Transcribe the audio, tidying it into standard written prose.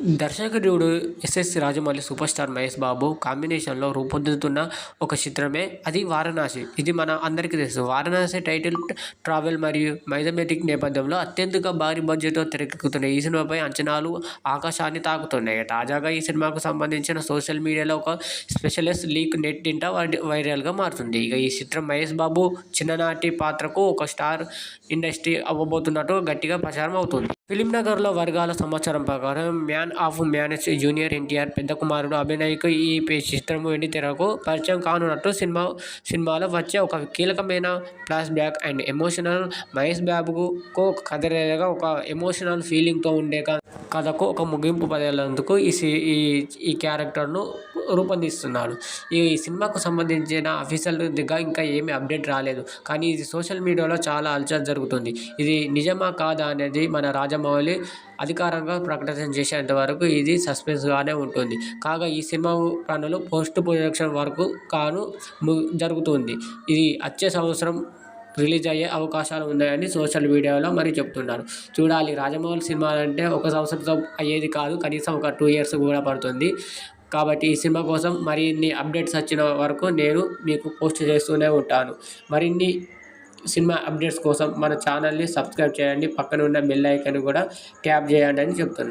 దర్శకుడు SS Rajamouli, super star Mahesh Babu కాంబినేషన్లో రూపొందుతున్న ఒక చిత్రమే అది 'వారణాసి'. ఇది మన అందరికీ తెలుసు. 'వారణాసి' టైటిల్ ట్రావెల్ మరియు మైథమెటిక్ నేపథ్యంలో అత్యంత భారీ బడ్జెట్తో తెరకెక్కుతున్న ఈ సినిమాపై అంచనాలు ఆకాశాన్ని తాకుతున్నాయి. తాజాగా ఈ సినిమాకు సంబంధించిన సోషల్ మీడియాలో ఒక స్పెషల్స్ లీక్ నెట్టింట వైరల్గా మారుతుంది. ఈ చిత్రం మహేష్ బాబు చిన్ననాటి పాత్రకు ఒక స్టార్ ఇండస్ట్రీ అవ్వబోతున్నట్టు గట్టిగా ప్రచారం అవుతుంది. ఫిల్మ్నగర్లో వర్గాల సమాచారం ప్రకారం man of masses junior NTR పెద్ద కుమారుడు అభినయ్కు ఈ చిత్రం వెండితెరకు పరిచయం కానున్నట్టు సినిమాలో వచ్చే ఒక కీలకమైన flash back and emotional Mahesh బాబుకు కథగా ఒక ఎమోషనల్ ఫీలింగ్తో ఉండే కథకు ఒక ముగింపు పదేందుకు ఈ క్యారెక్టర్ను రూపొందిస్తున్నారు. ఈ సినిమాకు సంబంధించిన అఫీషియల్గా ఇంకా ఏమీ అప్డేట్ రాలేదు. కానీ ఇది సోషల్ మీడియాలో చాలా హల్చల్ జరుగుతుంది. ఇది నిజమా కాదా అనేది మన రాజమౌళి అధికారికంగా ప్రకటన చేసేంత వరకు ఇది సస్పెన్స్గానే ఉంటుంది. కాగా ఈ సినిమా పనులు పోస్ట్ ప్రొడక్షన్ వరకు జరుగుతుంది. ఇది వచ్చే సంవత్సరం రిలీజ్ అయ్యే అవకాశాలు ఉన్నాయని సోషల్ మీడియాలో మరి చెప్తున్నారు. చూడాలి. రాజమౌళి సినిమాలంటే ఒక సంవత్సరంతో అయ్యేది కాదు, కనీసం ఒక 2 years కూడా పడుతుంది. కాబట్టి ఈ సినిమా కోసం మరిన్ని అప్డేట్స్ వచ్చిన వరకు నేను మీకు పోస్ట్ చేస్తూనే ఉంటాను. మరిన్ని సినిమా అప్డేట్స్ కోసం మన ఛానల్ని సబ్స్క్రైబ్ చేయండి. పక్కన ఉన్న బెల్ ఐకాన్ కూడా ట్యాప్ చేయండి అని చెప్తున్నాను.